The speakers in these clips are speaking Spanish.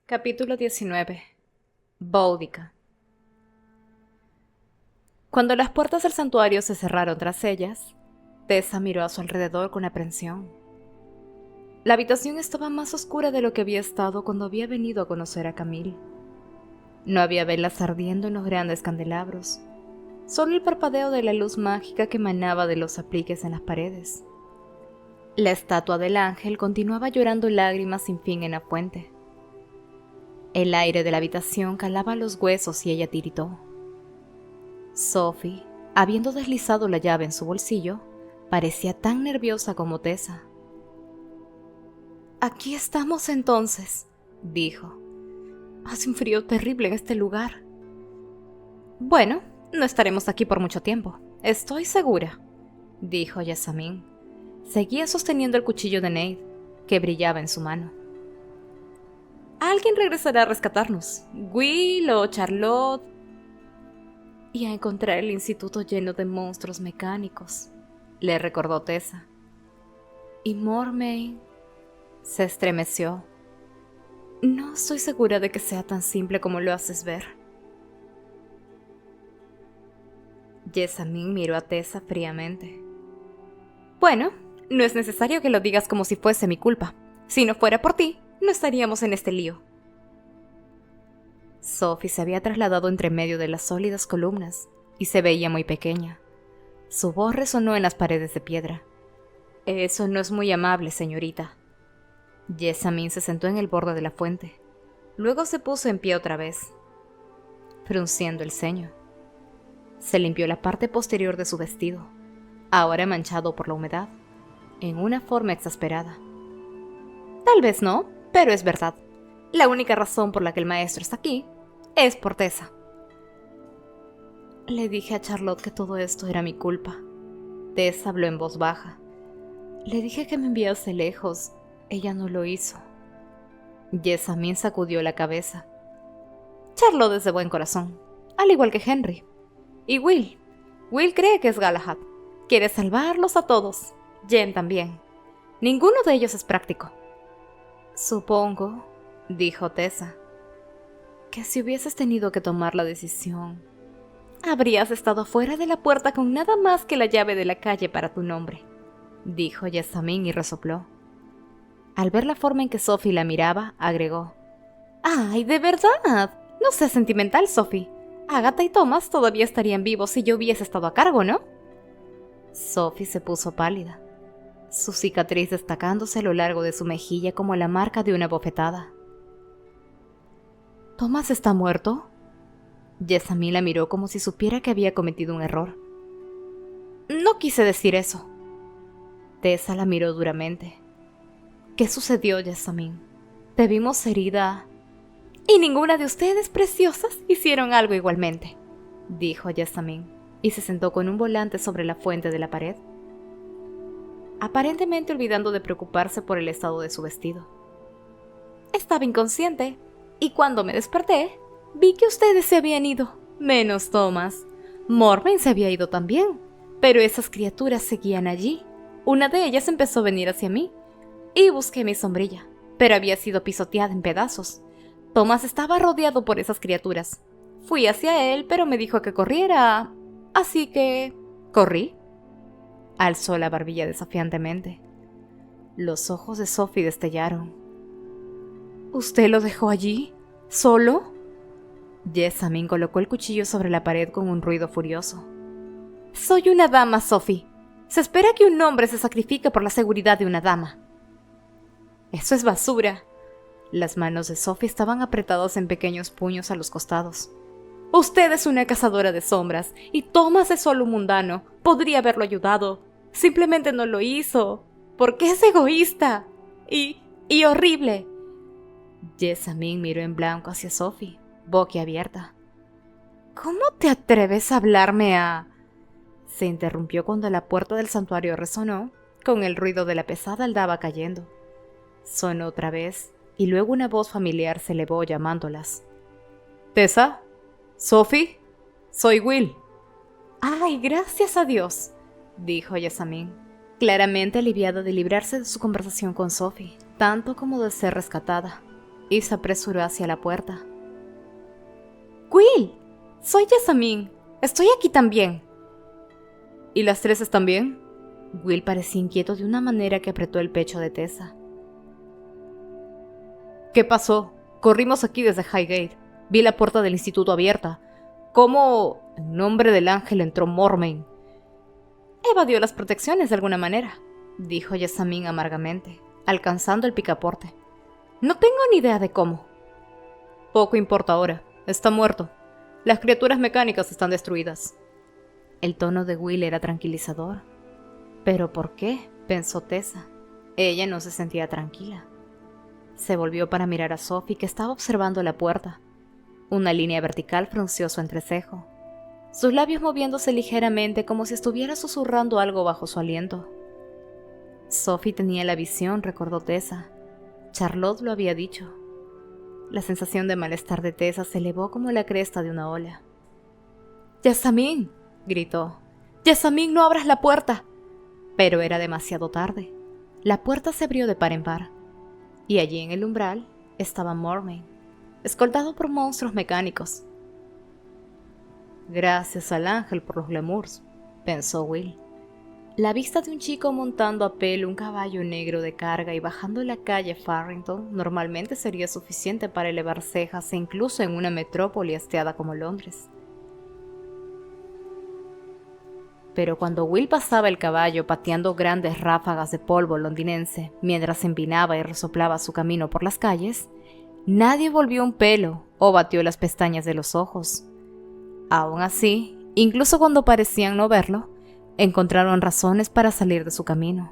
Capítulo 19. Boudica. Cuando las puertas del santuario se cerraron tras ellas, Tessa miró a su alrededor con aprensión. La habitación estaba más oscura de lo que había estado cuando había venido a conocer a Camille. No había velas ardiendo en los grandes candelabros, solo el parpadeo de la luz mágica que emanaba de los apliques en las paredes. La estatua del ángel continuaba llorando lágrimas sin fin en la fuente. El aire de la habitación calaba los huesos y ella tiritó. Sophie, habiendo deslizado la llave en su bolsillo, parecía tan nerviosa como Tessa. «Aquí estamos entonces», dijo. «Hace un frío terrible en este lugar». «Bueno, no estaremos aquí por mucho tiempo, estoy segura», dijo Jessamine. Seguía sosteniendo el cuchillo de Nate, que brillaba en su mano. «Alguien regresará a rescatarnos, Will o Charlotte, y a encontrar el instituto lleno de monstruos mecánicos», le recordó Tessa. «Y Mormain...» Se estremeció. «No estoy segura de que sea tan simple como lo haces ver». Jessamine miró a Tessa fríamente. «Bueno, no es necesario que lo digas como si fuese mi culpa. Si no fuera por ti, no estaríamos en este lío». Sophie se había trasladado entre medio de las sólidas columnas y se veía muy pequeña. Su voz resonó en las paredes de piedra. «Eso no es muy amable, señorita». Jessamine se sentó en el borde de la fuente. Luego se puso en pie otra vez, frunciendo el ceño. Se limpió la parte posterior de su vestido, ahora manchado por la humedad, en una forma exasperada. «Tal vez no, pero es verdad. La única razón por la que el maestro está aquí es por Tessa». «Le dije a Charlotte que todo esto era mi culpa». Tessa habló en voz baja. «Le dije que me enviase lejos. Ella no lo hizo». Jessamine sacudió la cabeza. «Charlotte es de buen corazón, al igual que Henry. Y Will. Will cree que es Galahad. Quiere salvarlos a todos. Jen también. Ninguno de ellos es práctico». «Supongo», dijo Tessa, «que si hubieses tenido que tomar la decisión, habrías estado fuera de la puerta con nada más que la llave de la calle para tu nombre», dijo Jessamine y resopló. Al ver la forma en que Sophie la miraba, agregó: «¡Ay, de verdad! No seas sentimental, Sophie. Agatha y Thomas todavía estarían vivos si yo hubiese estado a cargo, ¿no?» Sophie se puso pálida, su cicatriz destacándose a lo largo de su mejilla como la marca de una bofetada. «¿Thomas está muerto?» Jessamine la miró como si supiera que había cometido un error. «No quise decir eso». Tessa la miró duramente. «¿Qué sucedió, Jessamine? Te vimos herida...» «Y ninguna de ustedes, preciosas, hicieron algo igualmente», dijo Jessamine, y se sentó con un volante sobre la fuente de la pared, aparentemente olvidando de preocuparse por el estado de su vestido. «Estaba inconsciente, y cuando me desperté, vi que ustedes se habían ido, menos Thomas. Mormain se había ido también, pero esas criaturas seguían allí. Una de ellas empezó a venir hacia mí, y busqué mi sombrilla, pero había sido pisoteada en pedazos. Thomas estaba rodeado por esas criaturas. Fui hacia él, pero me dijo que corriera, así que... corrí». Alzó la barbilla desafiantemente. Los ojos de Sophie destellaron. «¿Usted lo dejó allí? ¿Solo?» Jessamine colocó el cuchillo sobre la pared con un ruido furioso. «Soy una dama, Sophie. Se espera que un hombre se sacrifique por la seguridad de una dama». «Eso es basura». Las manos de Sophie estaban apretadas en pequeños puños a los costados. «Usted es una cazadora de sombras, y Thomas es solo un mundano. Podría haberlo ayudado. Simplemente no lo hizo. Porque es egoísta. Y horrible». Jessamine miró en blanco hacia Sophie, boquiabierta. «¿Cómo te atreves a hablarme a...?» Se interrumpió cuando la puerta del santuario resonó, con el ruido de la pesada aldaba cayendo. Sonó otra vez, y luego una voz familiar se elevó llamándolas. «¿Tessa? ¿Sophie? Soy Will». «Ay, gracias a Dios», dijo Jessamine, claramente aliviada de librarse de su conversación con Sophie, tanto como de ser rescatada. y se apresuró hacia la puerta. «Will, soy Jessamine. Estoy aquí también». «¿Y las tres están bien?» Will parecía inquieto de una manera que apretó el pecho de Tessa. «¿Qué pasó? Corrimos aquí desde Highgate. Vi la puerta del instituto abierta. ¿Cómo, en nombre del ángel, entró Mormain?» «Evadió las protecciones de alguna manera», dijo Jessamine amargamente, alcanzando el picaporte. «No tengo ni idea de cómo». «Poco importa ahora. Está muerto. Las criaturas mecánicas están destruidas». El tono de Will era tranquilizador. ¿Pero por qué?, pensó Tessa. Ella no se sentía tranquila. Se volvió para mirar a Sophie, que estaba observando la puerta. Una línea vertical frunció su entrecejo, sus labios moviéndose ligeramente como si estuviera susurrando algo bajo su aliento. Sophie tenía la visión, recordó Tessa. Charlotte lo había dicho. La sensación de malestar de Tessa se elevó como la cresta de una ola. «¡Jessamine!», gritó. «¡Jessamine, no abras la puerta!». Pero era demasiado tarde. La puerta se abrió de par en par, y allí en el umbral estaba Mormain, escoltado por monstruos mecánicos. «Gracias al ángel por los lemurs», pensó Will. La vista de un chico montando a pelo un caballo negro de carga y bajando la calle Farrington normalmente sería suficiente para elevar cejas, e incluso en una metrópoli hastiada como Londres. Pero cuando Will pasaba el caballo pateando grandes ráfagas de polvo londinense mientras empinaba y resoplaba su camino por las calles, nadie volvió un pelo o batió las pestañas de los ojos. Aún así, incluso cuando parecían no verlo, encontraron razones para salir de su camino.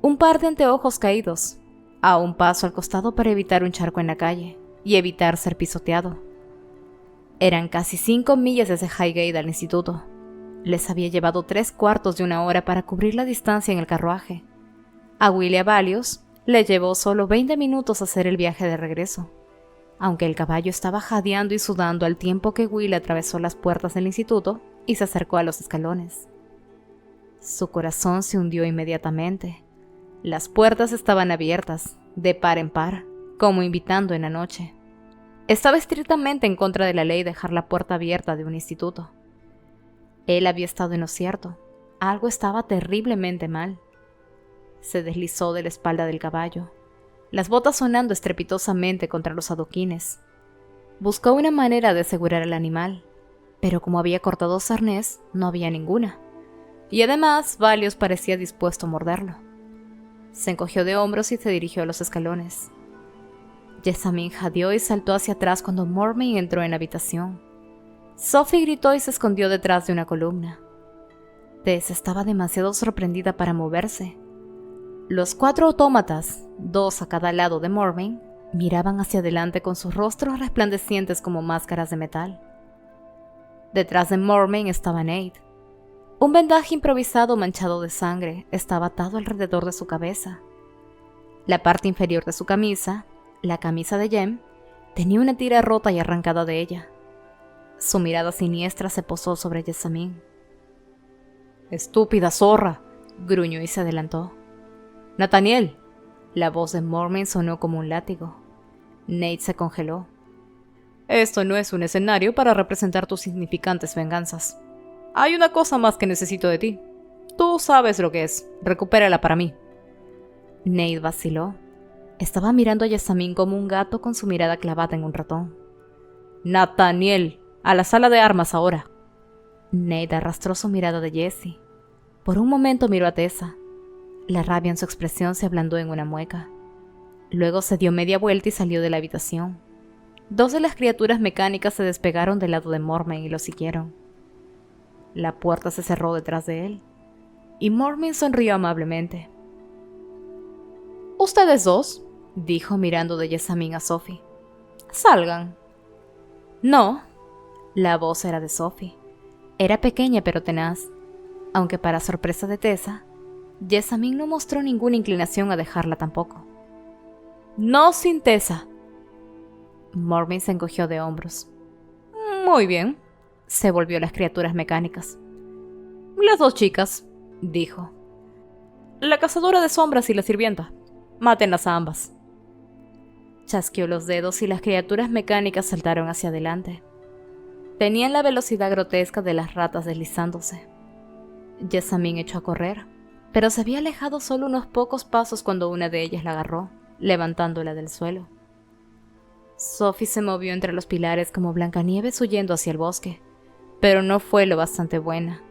Un par de anteojos caídos, a un paso al costado para evitar un charco en la calle y evitar ser pisoteado. Eran casi 5 millas desde Highgate al instituto. Les había llevado 3/4 de una hora para cubrir la distancia en el carruaje. A Will y a Valios le llevó solo 20 minutos hacer el viaje de regreso, aunque el caballo estaba jadeando y sudando al tiempo que Will atravesó las puertas del instituto y se acercó a los escalones. Su corazón se hundió inmediatamente. Las puertas estaban abiertas, de par en par, como invitando en la noche. Estaba estrictamente en contra de la ley dejar la puerta abierta de un instituto. Él había estado en lo cierto. Algo estaba terriblemente mal. Se deslizó de la espalda del caballo, las botas sonando estrepitosamente contra los adoquines. Buscó una manera de asegurar al animal, pero como había cortado su arnés, no había ninguna. Y además, Valios parecía dispuesto a morderlo. Se encogió de hombros y se dirigió a los escalones. Jessamine jadeó y saltó hacia atrás cuando Mormain entró en la habitación. Sophie gritó y se escondió detrás de una columna. Tess estaba demasiado sorprendida para moverse. Los 4 autómatas, 2 a cada lado de Mormain, miraban hacia adelante con sus rostros resplandecientes como máscaras de metal. Detrás de Mormain estaba Nate. Un vendaje improvisado manchado de sangre estaba atado alrededor de su cabeza. La parte inferior de su camisa, la camisa de Jem, tenía una tira rota y arrancada de ella. Su mirada siniestra se posó sobre Jessamine. «¡Estúpida zorra!», gruñó y se adelantó. «Nathaniel». La voz de Mormain sonó como un látigo. Nate se congeló. «Esto no es un escenario para representar tus significantes venganzas. Hay una cosa más que necesito de ti. Tú sabes lo que es. Recupérala para mí». Nate vaciló. Estaba mirando a Jessamine como un gato con su mirada clavada en un ratón. «Nathaniel, a la sala de armas ahora». Nate arrastró su mirada de Jessie. Por un momento miró a Tessa. La rabia en su expresión se ablandó en una mueca. Luego se dio media vuelta y salió de la habitación. 2 de las criaturas mecánicas se despegaron del lado de Mormain y lo siguieron. La puerta se cerró detrás de él, y Mormain sonrió amablemente. «Ustedes 2», dijo mirando de Jessamine a Sophie. «Salgan». «No». La voz era de Sophie. Era pequeña pero tenaz, aunque para sorpresa de Tessa, Jessamine no mostró ninguna inclinación a dejarla tampoco. «No sin Tessa». Mormain se encogió de hombros. «Muy bien», se volvió a las criaturas mecánicas. «Las 2 chicas», dijo. «La cazadora de sombras y la sirvienta. Mátenlas a ambas». Chasqueó los dedos y las criaturas mecánicas saltaron hacia adelante. Tenían la velocidad grotesca de las ratas deslizándose. Jessamine echó a correr, pero se había alejado solo unos pocos pasos cuando una de ellas la agarró, levantándola del suelo. Sophie se movió entre los pilares como Blancanieves huyendo hacia el bosque, pero no fue lo bastante buena.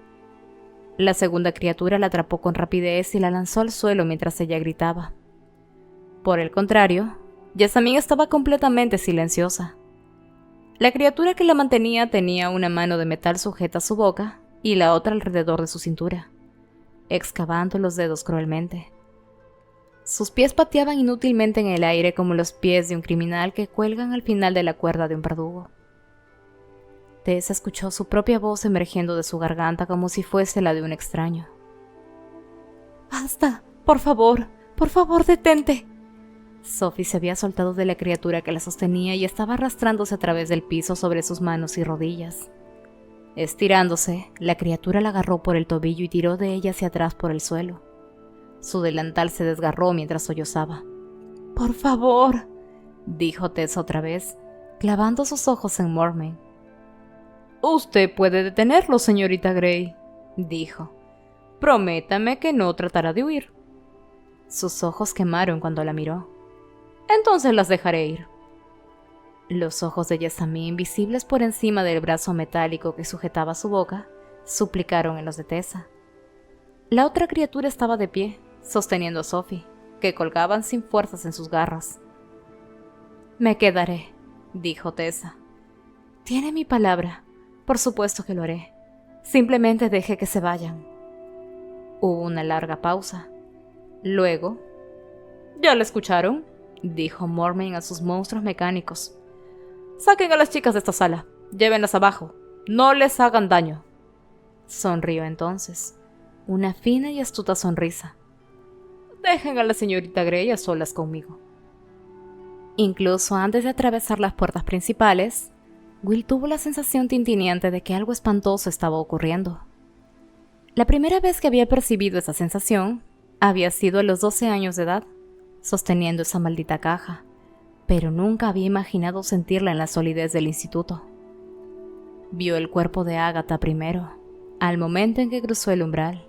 La segunda criatura la atrapó con rapidez y la lanzó al suelo mientras ella gritaba. Por el contrario, Jessamine estaba completamente silenciosa. La criatura que la mantenía tenía una mano de metal sujeta a su boca y la otra alrededor de su cintura, excavando los dedos cruelmente. Sus pies pateaban inútilmente en el aire como los pies de un criminal que cuelgan al final de la cuerda de un verdugo. Tessa escuchó su propia voz emergiendo de su garganta como si fuese la de un extraño. ¡Basta! ¡Por favor! ¡Por favor, detente! Sophie se había soltado de la criatura que la sostenía y estaba arrastrándose a través del piso sobre sus manos y rodillas. Estirándose, la criatura la agarró por el tobillo y tiró de ella hacia atrás por el suelo. Su delantal se desgarró mientras sollozaba. «¡Por favor!», dijo Tessa otra vez, clavando sus ojos en Mormont. «Usted puede detenerlo, señorita Grey», dijo. «Prométame que no tratará de huir». Sus ojos quemaron cuando la miró. «Entonces las dejaré ir». Los ojos de Jessamine, visibles por encima del brazo metálico que sujetaba su boca, suplicaron en los de Tessa. La otra criatura estaba de pie, sosteniendo a Sophie, que colgaban sin fuerzas en sus garras. «Me quedaré», dijo Tessa. «Tiene mi palabra. Por supuesto que lo haré. Simplemente deje que se vayan». Hubo una larga pausa. Luego, «¿Ya la escucharon?», dijo Mormont a sus monstruos mecánicos. «Saquen a las chicas de esta sala. Llévenlas abajo. No les hagan daño». Sonrió entonces, una fina y astuta sonrisa. «Dejen a la señorita Grey a solas conmigo». Incluso antes de atravesar las puertas principales, Will tuvo la sensación tintineante de que algo espantoso estaba ocurriendo. La primera vez que había percibido esa sensación había sido a los 12 años de edad, sosteniendo esa maldita caja, pero nunca había imaginado sentirla en la solidez del instituto. Vio el cuerpo de Agatha primero, al momento en que cruzó el umbral.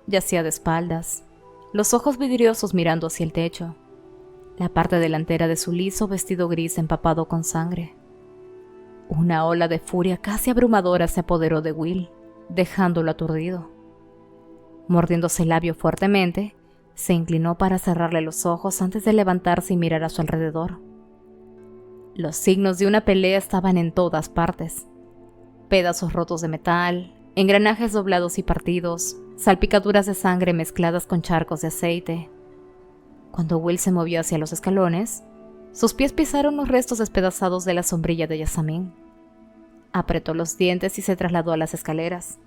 Yacía de espaldas, los ojos vidriosos mirando hacia el techo, la parte delantera de su liso vestido gris empapado con sangre. Una ola de furia casi abrumadora se apoderó de Will, dejándolo aturdido. Mordiéndose el labio fuertemente, se inclinó para cerrarle los ojos antes de levantarse y mirar a su alrededor. Los signos de una pelea estaban en todas partes. Pedazos rotos de metal, engranajes doblados y partidos, salpicaduras de sangre mezcladas con charcos de aceite. Cuando Will se movió hacia los escalones, sus pies pisaron los restos despedazados de la sombrilla de Jessamine. Apretó los dientes y se trasladó a las escaleras.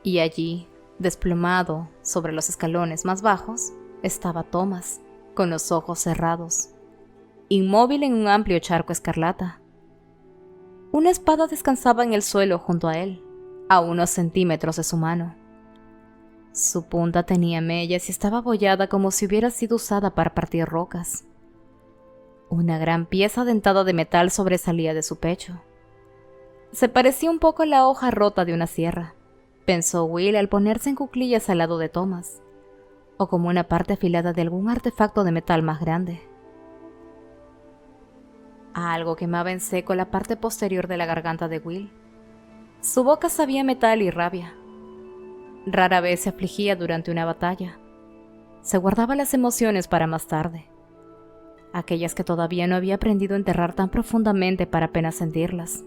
Y allí, desplomado sobre los escalones más bajos, estaba Thomas, con los ojos cerrados, inmóvil en un amplio charco escarlata. Una espada descansaba en el suelo junto a él, a unos centímetros de su mano. Su punta tenía mellas y estaba abollada como si hubiera sido usada para partir rocas. Una gran pieza dentada de metal sobresalía de su pecho. Se parecía un poco a la hoja rota de una sierra, pensó Will al ponerse en cuclillas al lado de Thomas, o como una parte afilada de algún artefacto de metal más grande. Algo quemaba en seco la parte posterior de la garganta de Will. Su boca sabía a metal y rabia. Rara vez se afligía durante una batalla. Se guardaba las emociones para más tarde, aquellas que todavía no había aprendido a enterrar tan profundamente para apenas sentirlas.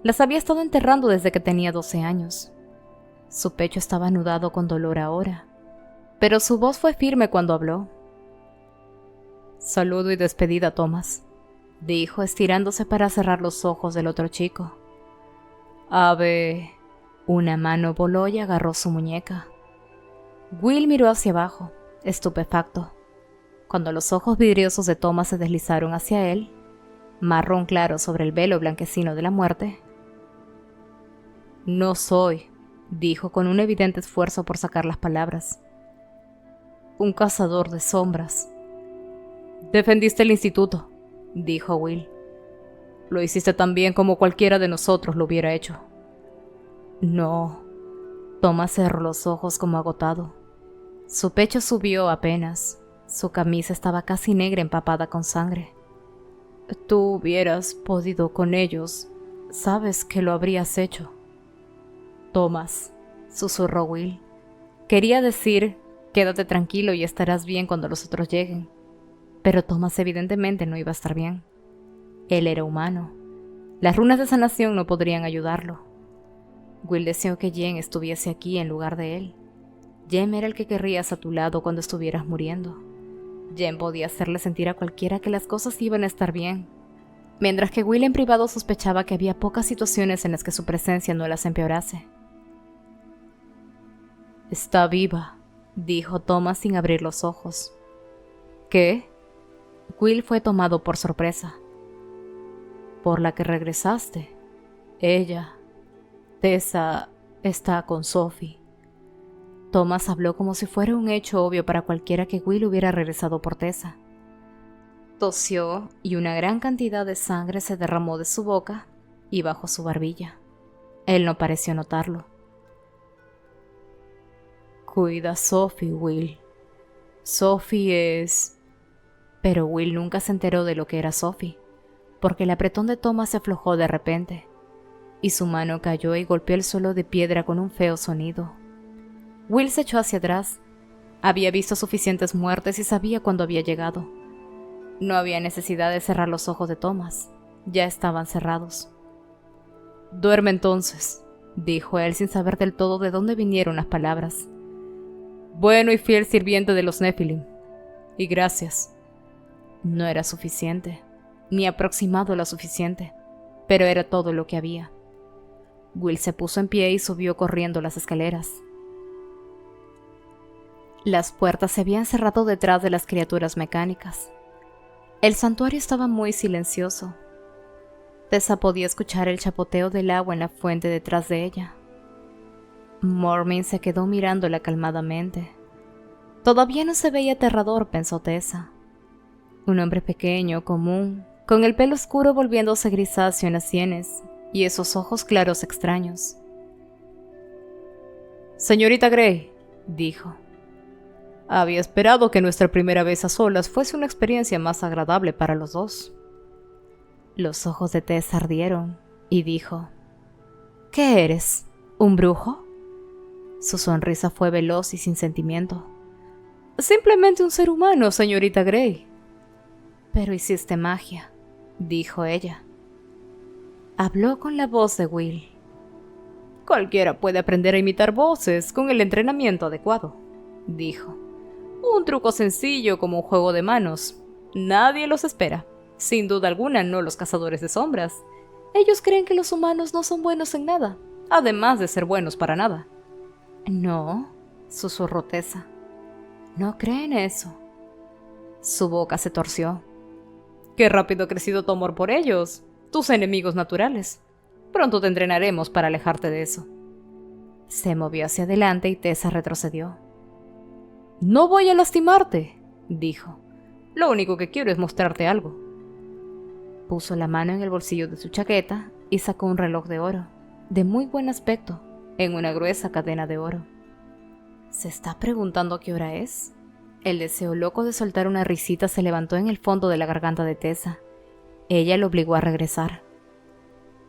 Las había estado enterrando desde que tenía 12 años. Su pecho estaba anudado con dolor ahora, pero su voz fue firme cuando habló. «Saludo y despedida, Thomas», dijo, estirándose para cerrar los ojos del otro chico. «Ave...» Una mano voló y agarró su muñeca. Will miró hacia abajo, estupefacto. Cuando los ojos vidriosos de Thomas se deslizaron hacia él, marrón claro sobre el velo blanquecino de la muerte. «No soy», dijo con un evidente esfuerzo por sacar las palabras. un cazador de sombras. Defendiste el instituto, dijo Will. Lo hiciste tan bien como cualquiera de nosotros lo hubiera hecho. No. Thomas cerró los ojos como agotado. Su pecho subió apenas. Su camisa estaba casi negra empapada con sangre. Tú hubieras podido con ellos. Sabes que lo habrías hecho. Thomas, susurró Will. Quería decir, quédate tranquilo y estarás bien cuando los otros lleguen. Pero Thomas evidentemente no iba a estar bien. Él era humano. Las runas de sanación no podrían ayudarlo. Will deseó que Jen estuviese aquí en lugar de él. Jen era el que querrías a tu lado cuando estuvieras muriendo. Jen podía hacerle sentir a cualquiera que las cosas iban a estar bien, mientras que Will en privado sospechaba que había pocas situaciones en las que su presencia no las empeorase. Está viva, dijo Thomas sin abrir los ojos. ¿Qué? Will fue tomado por sorpresa. Por la que regresaste. Ella, Tessa, está con Sophie. Thomas habló como si fuera un hecho obvio para cualquiera que Will hubiera regresado por Tessa. Tosió y una gran cantidad de sangre se derramó de su boca y bajo su barbilla. Él no pareció notarlo. Cuida a Sophie, Will. Sophie es... Pero Will nunca se enteró de lo que era Sophie, porque el apretón de Thomas se aflojó de repente, y su mano cayó y golpeó el suelo de piedra con un feo sonido. Will se echó hacia atrás. Había visto suficientes muertes y sabía cuándo había llegado. No había necesidad de cerrar los ojos de Thomas. Ya estaban cerrados. Duerme entonces, dijo él sin saber del todo de dónde vinieron las palabras. Bueno y fiel sirviente de los Nephilim. Y gracias. No era suficiente, ni aproximado lo suficiente, pero era todo lo que había. Will se puso en pie y subió corriendo las escaleras. Las puertas se habían cerrado detrás de las criaturas mecánicas. El santuario estaba muy silencioso. Tessa podía escuchar el chapoteo del agua en la fuente detrás de ella. Mormin se quedó mirándola calmadamente. Todavía no se veía aterrador, pensó Tessa. Un hombre pequeño, común, con el pelo oscuro volviéndose grisáceo en las sienes y esos ojos claros extraños. Señorita Grey, dijo. Había esperado que nuestra primera vez a solas fuese una experiencia más agradable para los dos. Los ojos de Tess ardieron y dijo, ¿qué eres? ¿Un brujo? Su sonrisa fue veloz y sin sentimiento. Simplemente un ser humano, señorita Grey. Pero hiciste magia, dijo ella. Habló con la voz de Will. Cualquiera puede aprender a imitar voces con el entrenamiento adecuado, dijo. Un truco sencillo como un juego de manos. Nadie los espera. Sin duda alguna, no los cazadores de sombras. Ellos creen que los humanos no son buenos en nada, además de ser buenos para nada. No, susurró Tessa. No creen eso. Su boca se torció. Qué rápido ha crecido tu amor por ellos, tus enemigos naturales. Pronto te entrenaremos para alejarte de eso. Se movió hacia adelante y Tessa retrocedió. No voy a lastimarte, dijo. Lo único que quiero es mostrarte algo. Puso la mano en el bolsillo de su chaqueta y sacó un reloj de oro, de muy buen aspecto, en una gruesa cadena de oro. ¿Se está preguntando qué hora es? El deseo loco de soltar una risita se levantó en el fondo de la garganta de Tessa. Ella lo obligó a regresar.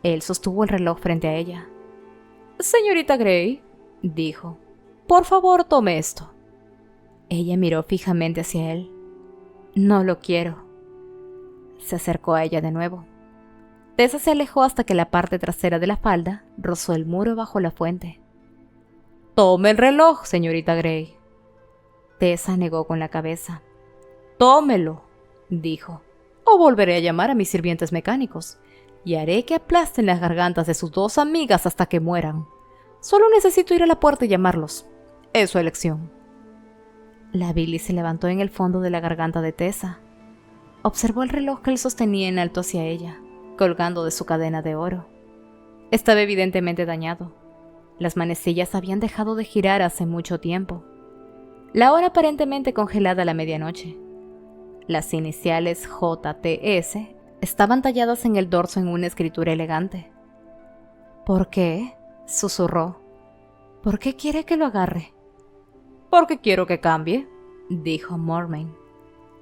Él sostuvo el reloj frente a ella. Señorita Grey, dijo, por favor tome esto. Ella miró fijamente hacia él. No lo quiero. Se acercó a ella de nuevo. Tessa se alejó hasta que la parte trasera de la falda rozó el muro bajo la fuente. Tome el reloj, señorita Grey. Tessa negó con la cabeza. Tómelo, dijo, o volveré a llamar a mis sirvientes mecánicos y haré que aplasten las gargantas de sus dos amigas hasta que mueran. Solo necesito ir a la puerta y llamarlos. Es su elección. La Billy se levantó en el fondo de la garganta de Tessa. Observó el reloj que él sostenía en alto hacia ella, colgando de su cadena de oro. Estaba evidentemente dañado. Las manecillas habían dejado de girar hace mucho tiempo. La hora aparentemente congelada a la medianoche. Las iniciales JTS estaban talladas en el dorso en una escritura elegante. ¿Por qué?, susurró. ¿Por qué quiere que lo agarre? Porque quiero que cambie, dijo Mormain.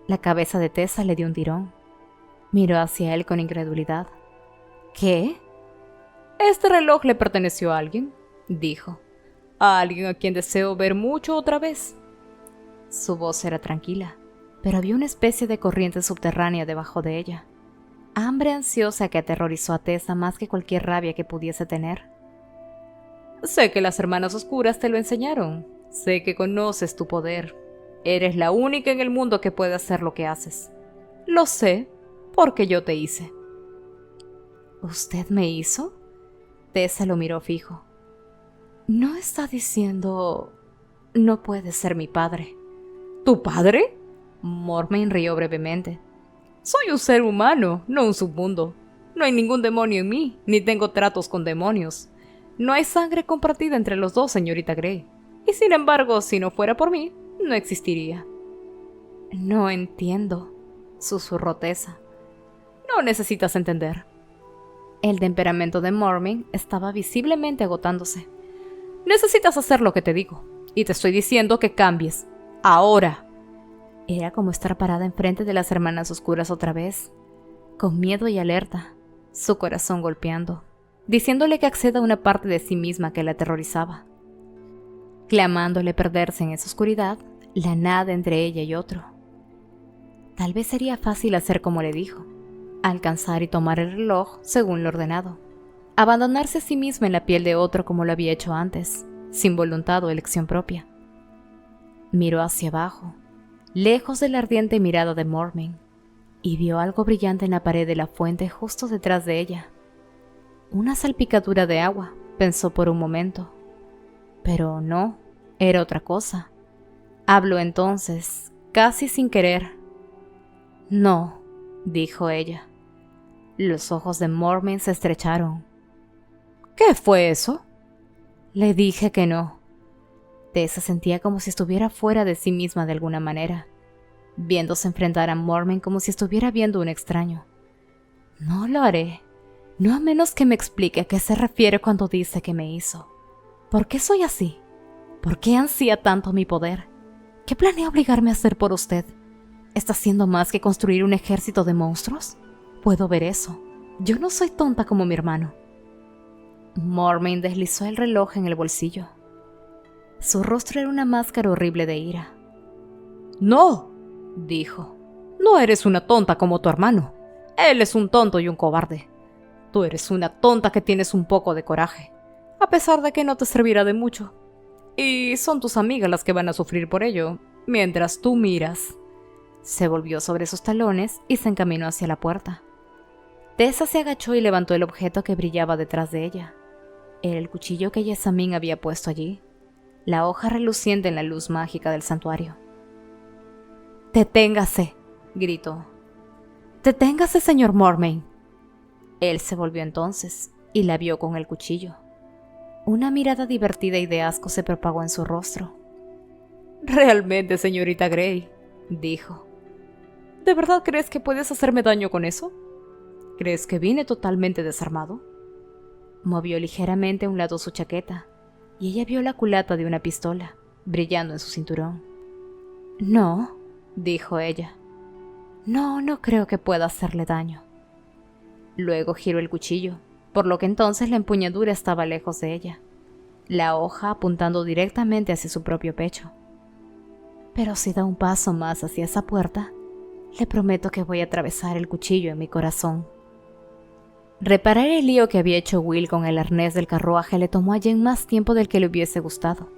La cabeza de Tessa le dio un tirón. Miró hacia él con incredulidad. ¿Qué? Este reloj le perteneció a alguien, dijo. A alguien a quien deseo ver mucho otra vez. Su voz era tranquila, pero había una especie de corriente subterránea debajo de ella. Hambre ansiosa que aterrorizó a Tessa más que cualquier rabia que pudiese tener. Sé que las hermanas oscuras te lo enseñaron. Sé que conoces tu poder. Eres la única en el mundo que puede hacer lo que haces. Lo sé, porque yo te hice. ¿Usted me hizo? Tessa lo miró fijo. ¿No está diciendo... no puede ser mi padre? ¿Tu padre? Mormain rió brevemente. Soy un ser humano, no un submundo. No hay ningún demonio en mí, ni tengo tratos con demonios. No hay sangre compartida entre los dos, señorita Grey. Y sin embargo, si no fuera por mí, no existiría. No entiendo, susurró Tessa. No necesitas entender. El temperamento de Mormain estaba visiblemente agotándose. Necesitas hacer lo que te digo, y te estoy diciendo que cambies. Ahora. Era como estar parada enfrente de las hermanas oscuras otra vez, con miedo y alerta, su corazón golpeando, diciéndole que acceda a una parte de sí misma que la aterrorizaba, clamándole perderse en esa oscuridad, la nada entre ella y otro. Tal vez sería fácil hacer como le dijo, alcanzar y tomar el reloj según lo ordenado, abandonarse a sí misma en la piel de otro como lo había hecho antes, sin voluntad o elección propia. Miró hacia abajo, lejos de la ardiente mirada de Mormain, y vio algo brillante en la pared de la fuente justo detrás de ella. Una salpicadura de agua, pensó por un momento. Pero no, era otra cosa. Habló entonces, casi sin querer. No, dijo ella. Los ojos de Mormain se estrecharon. ¿Qué fue eso? Le dije que no. Tessa sentía como si estuviera fuera de sí misma de alguna manera, viéndose enfrentar a Mormain como si estuviera viendo a un extraño. No lo haré, no a menos que me explique a qué se refiere cuando dice que me hizo. ¿Por qué soy así? ¿Por qué ansía tanto mi poder? ¿Qué planea obligarme a hacer por usted? ¿Está haciendo más que construir un ejército de monstruos? Puedo ver eso. Yo no soy tonta como mi hermano. Mormain deslizó el reloj en el bolsillo. Su rostro era una máscara horrible de ira. «No», dijo. «No eres una tonta como tu hermano. Él es un tonto y un cobarde. Tú eres una tonta que tienes un poco de coraje, a pesar de que no te servirá de mucho. Y son tus amigas las que van a sufrir por ello, mientras tú miras». Se volvió sobre sus talones y se encaminó hacia la puerta. Tessa se agachó y levantó el objeto que brillaba detrás de ella. Era el cuchillo que Jessamine había puesto allí, la hoja reluciente en la luz mágica del santuario. «Deténgase», gritó. «Deténgase, señor Mormain». Él se volvió entonces y la vio con el cuchillo. Una mirada divertida y de asco se propagó en su rostro. «Realmente, señorita Grey», dijo. «¿De verdad crees que puedes hacerme daño con eso? ¿Crees que vine totalmente desarmado?» Movió ligeramente a un lado su chaqueta, y ella vio la culata de una pistola, brillando en su cinturón. «No», dijo ella. No creo que pueda hacerle daño». Luego giró el cuchillo, por lo que entonces la empuñadura estaba lejos de ella, la hoja apuntando directamente hacia su propio pecho. «Pero si da un paso más hacia esa puerta, le prometo que voy a atravesar el cuchillo en mi corazón». Reparar el lío que había hecho Will con el arnés del carruaje le tomó a Jen más tiempo del que le hubiese gustado,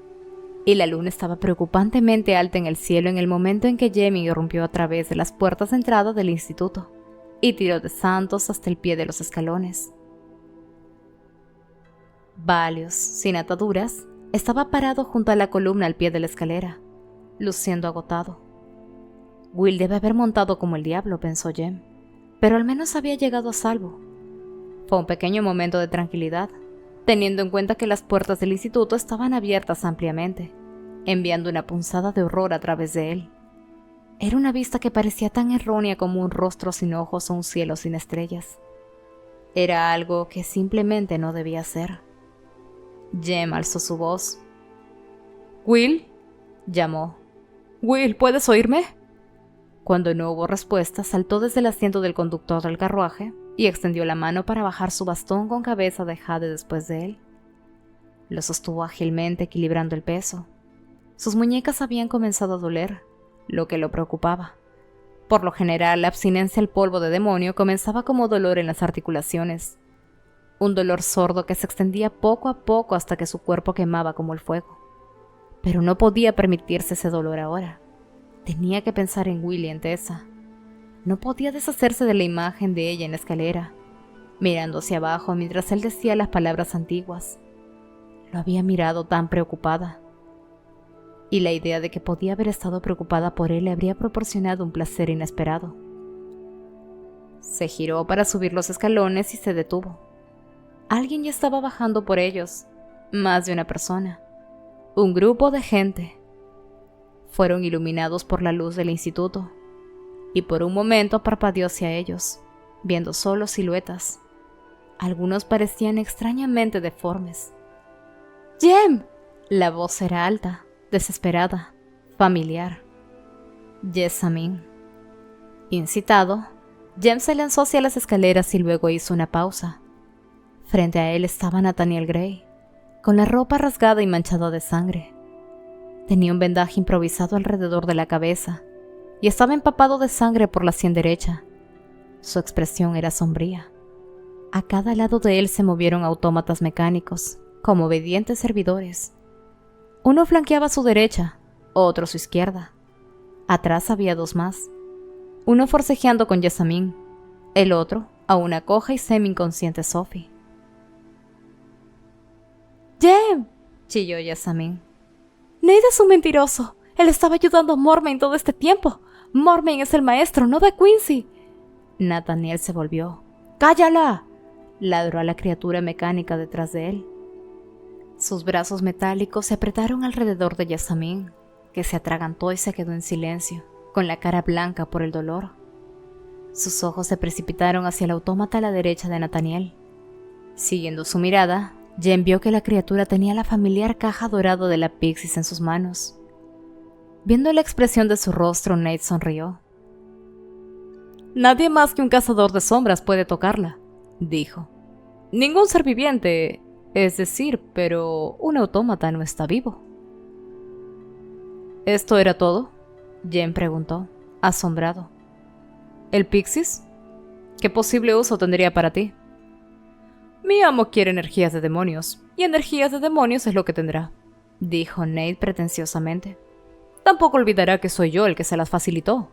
y la luna estaba preocupantemente alta en el cielo en el momento en que Jamie irrumpió a través de las puertas de entrada del instituto y tiró de Santos hasta el pie de los escalones. Valios, sin ataduras, estaba parado junto a la columna al pie de la escalera, luciendo agotado. Will debe haber montado como el diablo, pensó Jem, pero al menos había llegado a salvo. Fue un pequeño momento de tranquilidad, teniendo en cuenta que las puertas del instituto estaban abiertas ampliamente, enviando una punzada de horror a través de él. Era una vista que parecía tan errónea como un rostro sin ojos o un cielo sin estrellas. Era algo que simplemente no debía ser. Jem alzó su voz. «Will», llamó. «Will, ¿puedes oírme?». Cuando no hubo respuesta, saltó desde el asiento del conductor del carruaje y extendió la mano para bajar su bastón con cabeza de jade después de él. Lo sostuvo ágilmente, equilibrando el peso. Sus muñecas habían comenzado a doler, lo que lo preocupaba. Por lo general, la abstinencia al polvo de demonio comenzaba como dolor en las articulaciones. Un dolor sordo que se extendía poco a poco hasta que su cuerpo quemaba como el fuego. Pero no podía permitirse ese dolor ahora. Tenía que pensar en Willie y en Tessa. No podía deshacerse de la imagen de ella en la escalera, mirando hacia abajo mientras él decía las palabras antiguas. Lo había mirado tan preocupada. Y la idea de que podía haber estado preocupada por él le habría proporcionado un placer inesperado. Se giró para subir los escalones y se detuvo. Alguien ya estaba bajando por ellos, más de una persona. Un grupo de gente. Fueron iluminados por la luz del instituto, y por un momento parpadeó hacia ellos, viendo solo siluetas. Algunos parecían extrañamente deformes. «¡Jem!». La voz era alta, desesperada, familiar. «Jessamine». Incitado, Jem se lanzó hacia las escaleras y luego hizo una pausa. Frente a él estaba Nathaniel Gray, con la ropa rasgada y manchada de sangre. Tenía un vendaje improvisado alrededor de la cabeza y estaba empapado de sangre por la sien derecha. Su expresión era sombría. A cada lado de él se movieron autómatas mecánicos, como obedientes servidores. Uno flanqueaba a su derecha, otro a su izquierda. Atrás había dos más. Uno forcejeando con Jessamine, el otro a una coja y semi-inconsciente Sophie. «¡Jem!», chilló Jessamine. «Nate es un mentiroso. Él estaba ayudando a Mormain todo este tiempo. Mormain es el maestro, no de Quincy». Nathaniel se volvió. «¡Cállala!», ladró a la criatura mecánica detrás de él. Sus brazos metálicos se apretaron alrededor de Jessamine, que se atragantó y se quedó en silencio, con la cara blanca por el dolor. Sus ojos se precipitaron hacia el autómata a la derecha de Nathaniel. Siguiendo su mirada, Jem vio que la criatura tenía la familiar caja dorada de la Pixis en sus manos. Viendo la expresión de su rostro, Nate sonrió. «Nadie más que un cazador de sombras puede tocarla», dijo. «Ningún ser viviente, es decir, pero un autómata no está vivo». «¿Esto era todo?», Jem preguntó, asombrado. «¿El Pixis? ¿Qué posible uso tendría para ti?». «Mi amo quiere energías de demonios, y energías de demonios es lo que tendrá», dijo Nate pretenciosamente. «Tampoco olvidará que soy yo el que se las facilitó».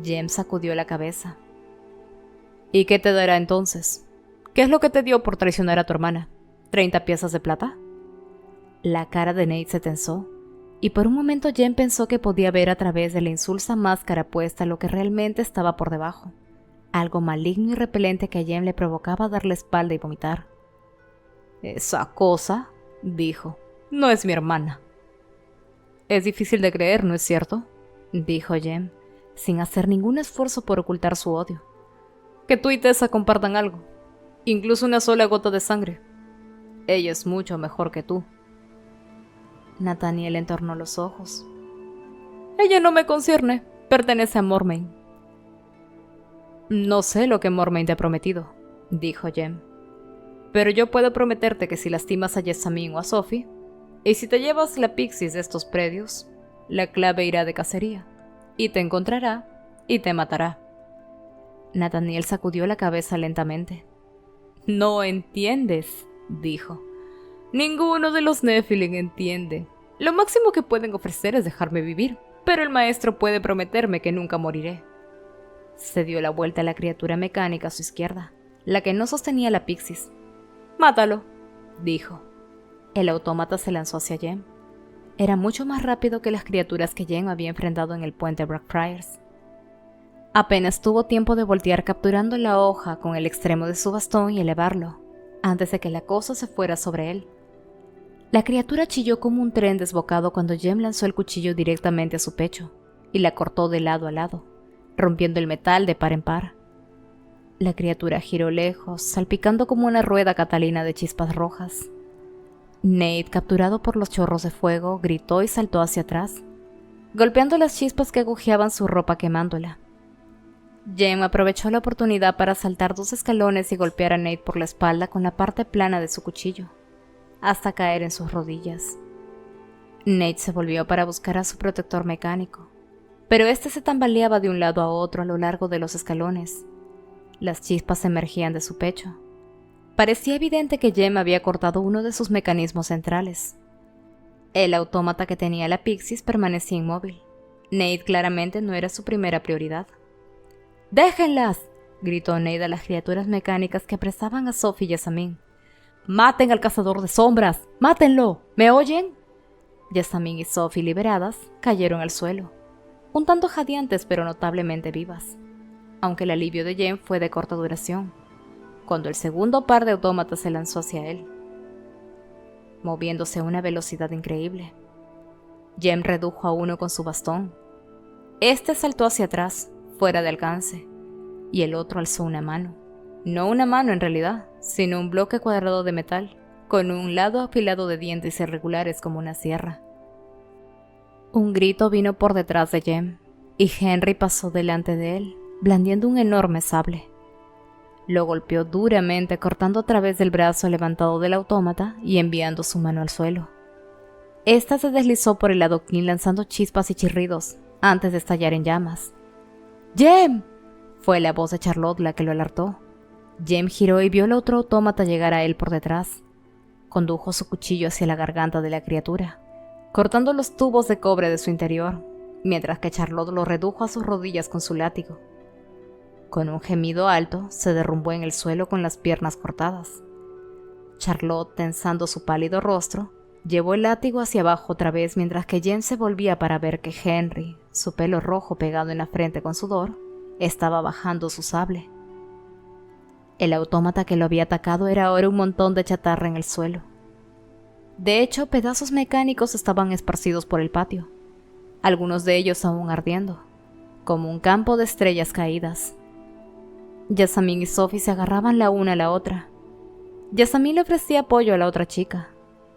Jem sacudió la cabeza. «¿Y qué te dará entonces? ¿Qué es lo que te dio por traicionar a tu hermana? ¿30 piezas de plata?». La cara de Nate se tensó, y por un momento Jem pensó que podía ver a través de la insulsa máscara puesta lo que realmente estaba por debajo. Algo maligno y repelente que a Jem le provocaba dar la espalda y vomitar. «Esa cosa», dijo, «no es mi hermana». «Es difícil de creer, ¿no es cierto?», dijo Jem, sin hacer ningún esfuerzo por ocultar su odio. «Que tú y Tessa compartan algo, incluso una sola gota de sangre. Ella es mucho mejor que tú». Nathaniel entornó los ojos. «Ella no me concierne, pertenece a Mormain». «No sé lo que Mormain te ha prometido», dijo Jem. «Pero yo puedo prometerte que si lastimas a Jessamine o a Sophie, y si te llevas la Pixis de estos predios, la clave irá de cacería, y te encontrará, y te matará». Nathaniel sacudió la cabeza lentamente. «No entiendes», dijo. «Ninguno de los Nephilim entiende. Lo máximo que pueden ofrecer es dejarme vivir, pero el maestro puede prometerme que nunca moriré». Se dio la vuelta a la criatura mecánica a su izquierda, la que no sostenía la Pixis. «Mátalo», dijo. El autómata se lanzó hacia Jem. Era mucho más rápido que las criaturas que Jem había enfrentado en el puente Blackfriars. Apenas tuvo tiempo de voltear capturando la hoja con el extremo de su bastón y elevarlo, antes de que la cosa se fuera sobre él. La criatura chilló como un tren desbocado cuando Jem lanzó el cuchillo directamente a su pecho y la cortó de lado a lado, rompiendo el metal de par en par. La criatura giró lejos, salpicando como una rueda catalina de chispas rojas. Nate, capturado por los chorros de fuego, gritó y saltó hacia atrás, golpeando las chispas que agujeaban su ropa quemándola. Jem aprovechó la oportunidad para saltar 2 escalones y golpear a Nate por la espalda con la parte plana de su cuchillo, hasta caer en sus rodillas. Nate se volvió para buscar a su protector mecánico, pero este se tambaleaba de un lado a otro a lo largo de los escalones. Las chispas emergían de su pecho. Parecía evidente que Jem había cortado uno de sus mecanismos centrales. El autómata que tenía la Pixies permanecía inmóvil. Nate claramente no era su primera prioridad. ¡Déjenlas!, gritó Nate a las criaturas mecánicas que apresaban a Sophie y Jessamine. ¡Maten al cazador de sombras! ¡Mátenlo! ¿Me oyen? Jessamine y Sophie, liberadas, cayeron al suelo, un tanto jadeantes pero notablemente vivas, aunque el alivio de Jem fue de corta duración, cuando el segundo par de autómatas se lanzó hacia él, moviéndose a una velocidad increíble. Jem redujo a uno con su bastón. Este saltó hacia atrás, fuera de alcance, y el otro alzó una mano. No una mano en realidad, sino un bloque cuadrado de metal, con un lado afilado de dientes irregulares como una sierra. Un grito vino por detrás de Jem, y Henry pasó delante de él, blandiendo un enorme sable. Lo golpeó duramente, cortando a través del brazo levantado del autómata y enviando su mano al suelo. Esta se deslizó por el adoquín lanzando chispas y chirridos, antes de estallar en llamas. ¡Jem!, fue la voz de Charlotte la que lo alertó. Jem giró y vio al otro autómata llegar a él por detrás. Condujo su cuchillo hacia la garganta de la criatura, cortando los tubos de cobre de su interior, mientras que Charlotte lo redujo a sus rodillas con su látigo. Con un gemido alto, se derrumbó en el suelo con las piernas cortadas. Charlotte, tensando su pálido rostro, llevó el látigo hacia abajo otra vez mientras que Jem se volvía para ver que Henry, su pelo rojo pegado en la frente con sudor, estaba bajando su sable. El autómata que lo había atacado era ahora un montón de chatarra en el suelo. De hecho, pedazos mecánicos estaban esparcidos por el patio, algunos de ellos aún ardiendo, como un campo de estrellas caídas. Jessamine y Sophie se agarraban la una a la otra. Jessamine le ofrecía apoyo a la otra chica,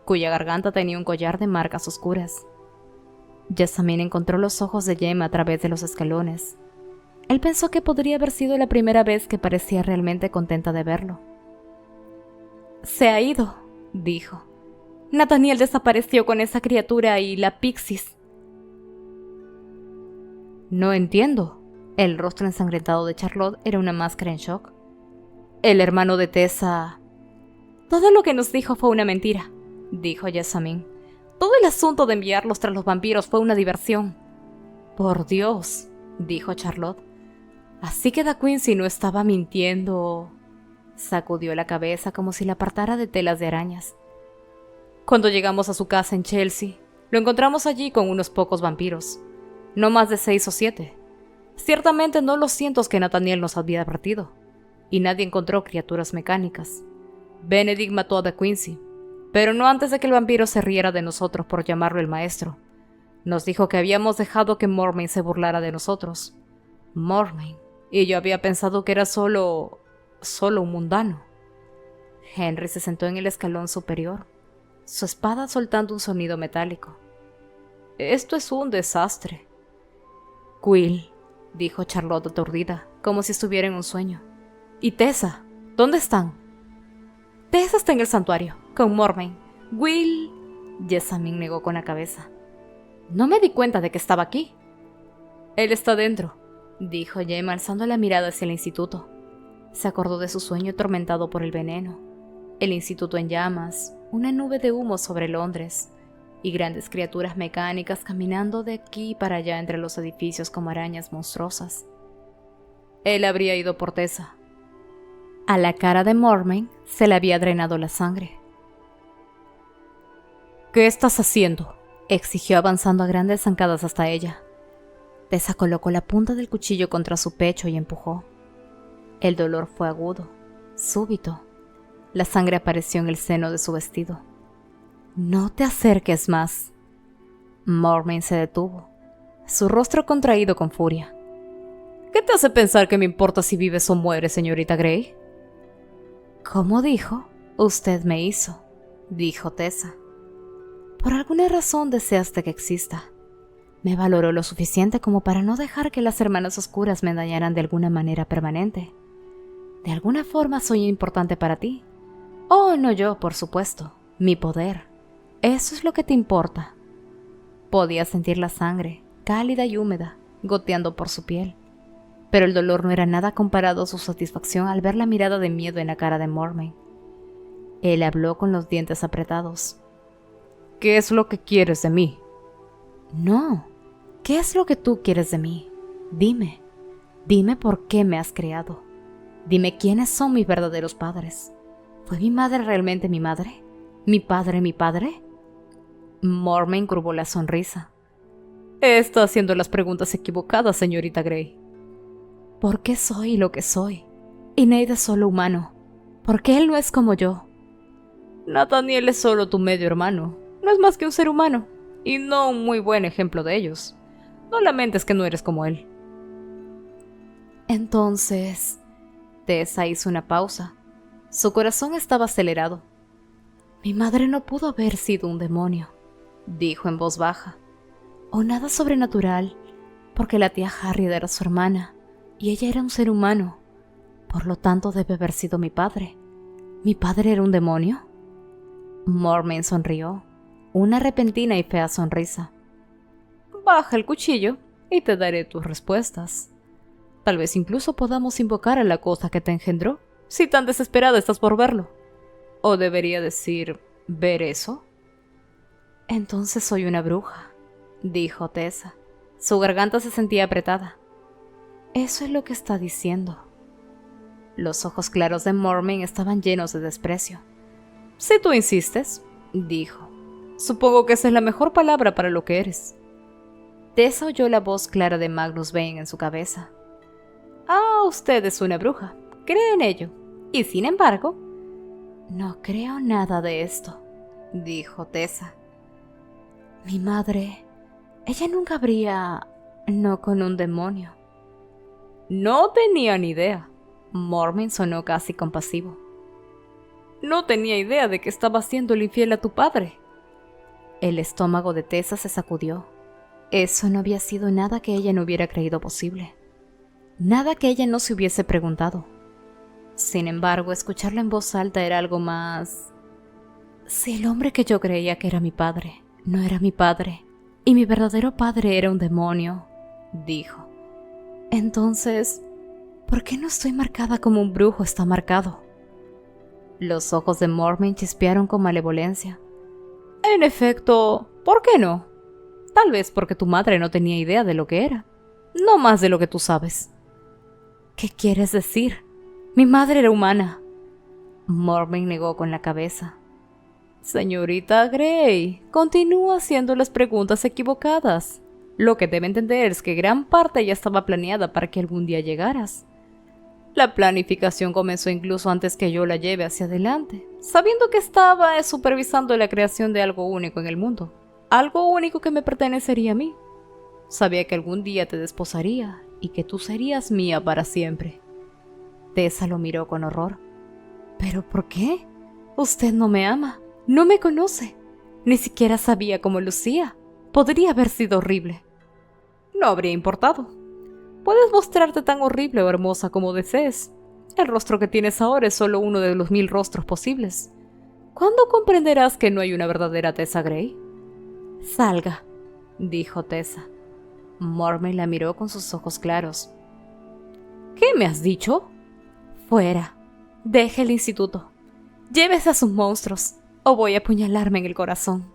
cuya garganta tenía un collar de marcas oscuras. Jessamine encontró los ojos de Jem a través de los escalones. Él pensó que podría haber sido la primera vez que parecía realmente contenta de verlo. «Se ha ido», dijo. «Nathaniel desapareció con esa criatura y la Pixies». «No entiendo». El rostro ensangrentado de Charlotte era una máscara en shock. «El hermano de Tessa...» «Todo lo que nos dijo fue una mentira», dijo Jessamine. «Todo el asunto de enviarlos tras los vampiros fue una diversión». «Por Dios», dijo Charlotte. «Así que Da Quincy no estaba mintiendo». Sacudió la cabeza como si la apartara de telas de arañas. «Cuando llegamos a su casa en Chelsea, lo encontramos allí con unos pocos vampiros. No más de 6 o 7. Ciertamente no los cientos que Nathaniel nos había advertido. Y nadie encontró criaturas mecánicas. Benedict mató a Da Quincy, pero no antes de que el vampiro se riera de nosotros por llamarlo el maestro. Nos dijo que habíamos dejado que Mormain se burlara de nosotros. Mormain. Y yo había pensado que era solo un mundano». Henry se sentó en el escalón superior, su espada soltando un sonido metálico. «Esto es un desastre». «Quill», dijo Charlotte aturdida, como si estuviera en un sueño. «¿Y Tessa? ¿Dónde están?» «Tessa está en el santuario, con Mormain. Will...» Jessamine negó con la cabeza. «No me di cuenta de que estaba aquí». «Él está dentro», dijo Jem alzando la mirada hacia el instituto. Se acordó de su sueño atormentado por el veneno, el instituto en llamas, una nube de humo sobre Londres, y grandes criaturas mecánicas caminando de aquí para allá entre los edificios como arañas monstruosas. Él habría ido por Tessa. A la cara de Mormain se le había drenado la sangre. «¿Qué estás haciendo?», exigió avanzando a grandes zancadas hasta ella. Tessa colocó la punta del cuchillo contra su pecho y empujó. El dolor fue agudo, súbito. La sangre apareció en el seno de su vestido. No te acerques más. Mormain se detuvo, su rostro contraído con furia. ¿Qué te hace pensar que me importa si vives o mueres, señorita Grey? Como dijo, usted me hizo, dijo Tessa. Por alguna razón deseaste que exista. Me valoró lo suficiente como para no dejar que las hermanas oscuras me dañaran de alguna manera permanente. De alguna forma soy importante para ti. Oh, no yo, por supuesto. Mi poder. Eso es lo que te importa. Podía sentir la sangre, cálida y húmeda, goteando por su piel. Pero el dolor no era nada comparado a su satisfacción al ver la mirada de miedo en la cara de Mormain. Él habló con los dientes apretados. ¿Qué es lo que quieres de mí? No. ¿Qué es lo que tú quieres de mí? Dime. Dime por qué me has creado. Dime quiénes son mis verdaderos padres. ¿Fue mi madre realmente mi madre? ¿Mi padre mi padre? Mormain curvó la sonrisa. Está haciendo las preguntas equivocadas, señorita Grey. ¿Por qué soy lo que soy? Y Nate es solo humano. ¿Por qué él no es como yo? Nathaniel es solo tu medio hermano. No es más que un ser humano, y no un muy buen ejemplo de ellos. No lamentes que no eres como él. Entonces, Tessa hizo una pausa. Su corazón estaba acelerado. Mi madre no pudo haber sido un demonio, dijo en voz baja. O nada sobrenatural, porque la tía Harriet era su hermana, y ella era un ser humano. Por lo tanto, debe haber sido mi padre. ¿Mi padre era un demonio? Mormain sonrió, una repentina y fea sonrisa. Baja el cuchillo y te daré tus respuestas. Tal vez incluso podamos invocar a la cosa que te engendró, si tan desesperada estás por verlo. ¿O debería decir, ver eso? Entonces soy una bruja, dijo Tessa. Su garganta se sentía apretada. Eso es lo que está diciendo. Los ojos claros de Mormain estaban llenos de desprecio. Si tú insistes, dijo. Supongo que esa es la mejor palabra para lo que eres. Tessa oyó la voz clara de Magnus Bane en su cabeza. Ah, usted es una bruja. Cree en ello. Y sin embargo... No creo nada de esto, dijo Tessa. Mi madre... Ella nunca habría... No con un demonio. No tenía ni idea. Mormain sonó casi compasivo. No tenía idea de que estaba haciéndole infiel a tu padre. El estómago de Tessa se sacudió. Eso no había sido nada que ella no hubiera creído posible. Nada que ella no se hubiese preguntado. Sin embargo, escucharlo en voz alta era algo más... Si el hombre que yo creía que era mi padre no era mi padre, y mi verdadero padre era un demonio, dijo. Entonces, ¿por qué no estoy marcada como un brujo está marcado? Los ojos de Mormain chispearon con malevolencia. En efecto, ¿por qué no? Tal vez porque tu madre no tenía idea de lo que era. No más de lo que tú sabes. ¿Qué quieres decir? Mi madre era humana. Mormain negó con la cabeza. Señorita Grey, continúa haciendo las preguntas equivocadas. Lo que debe entender es que gran parte ya estaba planeada para que algún día llegaras. La planificación comenzó incluso antes que yo la lleve hacia adelante, sabiendo que estaba supervisando la creación de algo único en el mundo, algo único que me pertenecería a mí. Sabía que algún día te desposaría y que tú serías mía para siempre. Tessa lo miró con horror. ¿Pero por qué? Usted no me ama, no me conoce, ni siquiera sabía cómo lucía. Podría haber sido horrible. No habría importado. Puedes mostrarte tan horrible o hermosa como desees. El rostro que tienes ahora es solo uno de los 1000 rostros posibles. ¿Cuándo comprenderás que no hay una verdadera Tessa Grey? Salga, dijo Tessa. Mormain la miró con sus ojos claros. ¿Qué me has dicho? Fuera. Deje el instituto. Llévese a sus monstruos, o voy a apuñalarme en el corazón.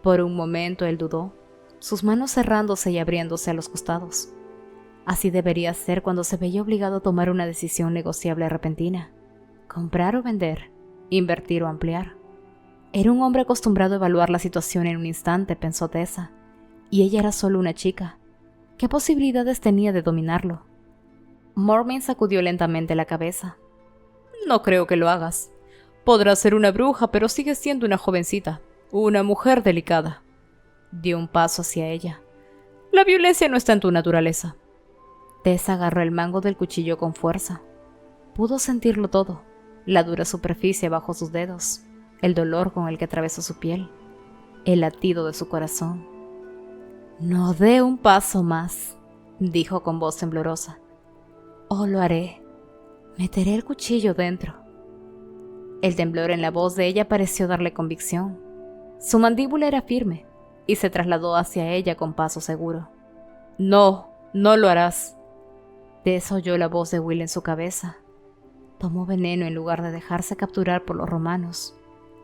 Por un momento él dudó, sus manos cerrándose y abriéndose a los costados. Así debería ser cuando se veía obligado a tomar una decisión negociable repentina. Comprar o vender, invertir o ampliar. Era un hombre acostumbrado a evaluar la situación en un instante, pensó Tessa, y ella era solo una chica. ¿Qué posibilidades tenía de dominarlo? Mormain sacudió lentamente la cabeza. No creo que lo hagas. Podrá ser una bruja, pero sigue siendo una jovencita, una mujer delicada. Dio un paso hacia ella. La violencia no está en tu naturaleza. Tess agarró el mango del cuchillo con fuerza. Pudo sentirlo todo, la dura superficie bajo sus dedos, el dolor con el que atravesó su piel, el latido de su corazón. No dé un paso más, dijo con voz temblorosa. O lo haré. Meteré el cuchillo dentro. El temblor en la voz de ella pareció darle convicción. Su mandíbula era firme y se trasladó hacia ella con paso seguro. No, no lo harás. Tess oyó la voz de Will en su cabeza. Tomó veneno en lugar de dejarse capturar por los romanos.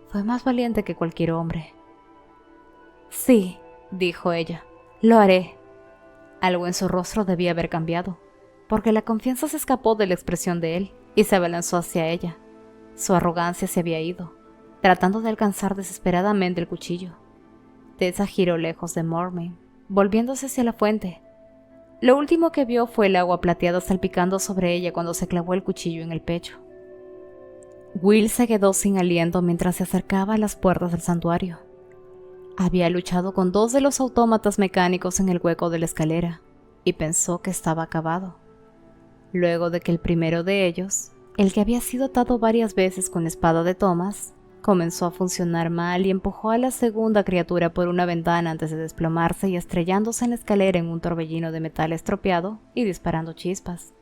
Fue más valiente que cualquier hombre. Sí, dijo ella, lo haré. Algo en su rostro debía haber cambiado, porque la confianza se escapó de la expresión de él y se abalanzó hacia ella. Su arrogancia se había ido, tratando de alcanzar desesperadamente el cuchillo. Tessa giró lejos de Mormain, volviéndose hacia la fuente. Lo último que vio fue el agua plateada salpicando sobre ella cuando se clavó el cuchillo en el pecho. Will se quedó sin aliento mientras se acercaba a las puertas del santuario. Había luchado con 2 de los autómatas mecánicos en el hueco de la escalera y pensó que estaba acabado. Luego de que el primero de ellos, el que había sido atado varias veces con la espada de Thomas, comenzó a funcionar mal y empujó a la segunda criatura por una ventana antes de desplomarse y estrellándose en la escalera en un torbellino de metal estropeado y disparando chispas.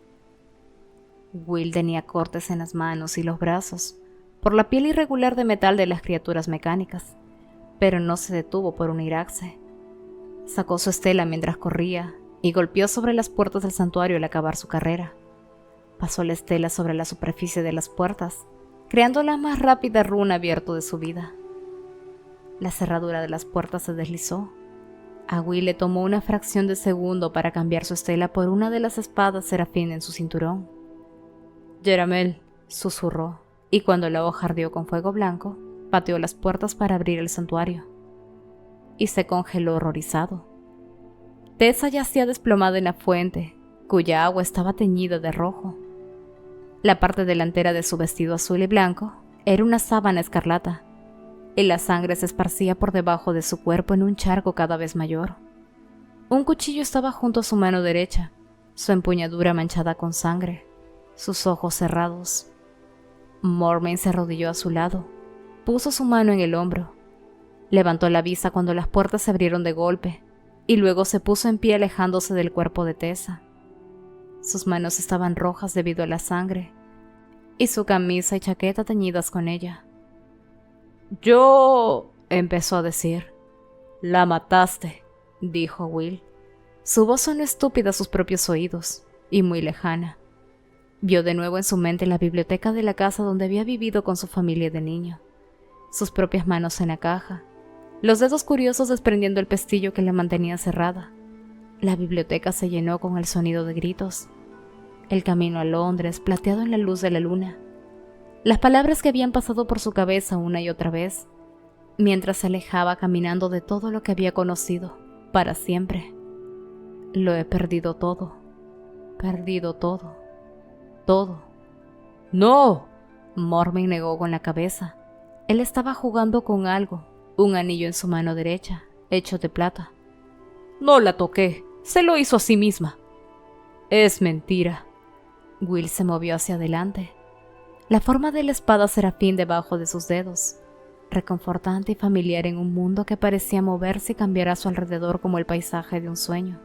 Will tenía cortes en las manos y los brazos, por la piel irregular de metal de las criaturas mecánicas, pero no se detuvo por unirse. Sacó su estela mientras corría y golpeó sobre las puertas del santuario al acabar su carrera. Pasó la estela sobre la superficie de las puertas, creando la más rápida runa abierta de su vida. La cerradura de las puertas se deslizó. A Will le tomó una fracción de segundo para cambiar su estela por una de las espadas serafín en su cinturón. Jeramel, susurró, y cuando la hoja ardió con fuego blanco, pateó las puertas para abrir el santuario. Y se congeló horrorizado. Tessa yacía desplomada en la fuente, cuya agua estaba teñida de rojo. La parte delantera de su vestido azul y blanco era una sábana escarlata, y la sangre se esparcía por debajo de su cuerpo en un charco cada vez mayor. Un cuchillo estaba junto a su mano derecha, su empuñadura manchada con sangre, sus ojos cerrados. Mormain se arrodilló a su lado, puso su mano en el hombro, levantó la vista cuando las puertas se abrieron de golpe, y luego se puso en pie alejándose del cuerpo de Tessa. Sus manos estaban rojas debido a la sangre, y su camisa y chaqueta teñidas con ella. «Yo», empezó a decir. «La mataste», dijo Will. Su voz sonó estúpida a sus propios oídos, y muy lejana. Vio de nuevo en su mente la biblioteca de la casa donde había vivido con su familia de niño. Sus propias manos en la caja, los dedos curiosos desprendiendo el pestillo que la mantenía cerrada. La biblioteca se llenó con el sonido de gritos. El camino a Londres, plateado en la luz de la luna. Las palabras que habían pasado por su cabeza una y otra vez, mientras se alejaba caminando de todo lo que había conocido, para siempre. Lo he perdido todo. Perdido todo. Todo. ¡No! Mormain negó con la cabeza. Él estaba jugando con algo, un anillo en su mano derecha, hecho de plata. «No la toqué, se lo hizo a sí misma». «Es mentira». Will se movió hacia adelante. La forma de la espada serafín debajo de sus dedos, reconfortante y familiar en un mundo que parecía moverse y cambiar a su alrededor como el paisaje de un sueño.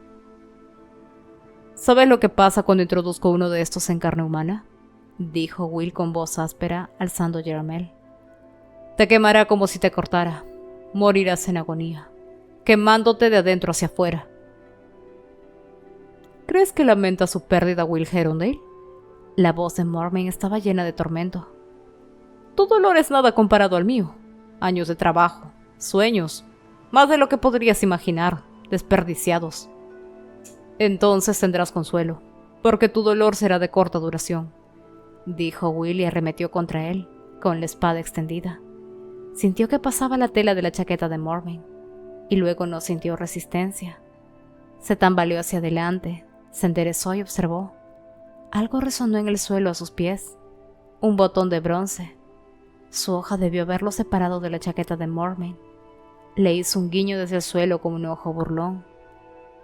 «¿Sabes lo que pasa cuando introduzco uno de estos en carne humana?», dijo Will con voz áspera, alzando Jeramel. «Te quemará como si te cortara. Morirás en agonía, quemándote de adentro hacia afuera». «¿Crees que lamenta su pérdida, Will Herondale?». La voz de Mormain estaba llena de tormento. «Tu dolor es nada comparado al mío. Años de trabajo, sueños, más de lo que podrías imaginar, desperdiciados. Entonces tendrás consuelo, porque tu dolor será de corta duración», dijo Will y arremetió contra él, con la espada extendida. Sintió que pasaba la tela de la chaqueta de Mormain, y luego no sintió resistencia. Se tambaleó hacia adelante, se enderezó y observó. Algo resonó en el suelo a sus pies, un botón de bronce. Su hoja debió haberlo separado de la chaqueta de Mormon. Le hizo un guiño desde el suelo con un ojo burlón.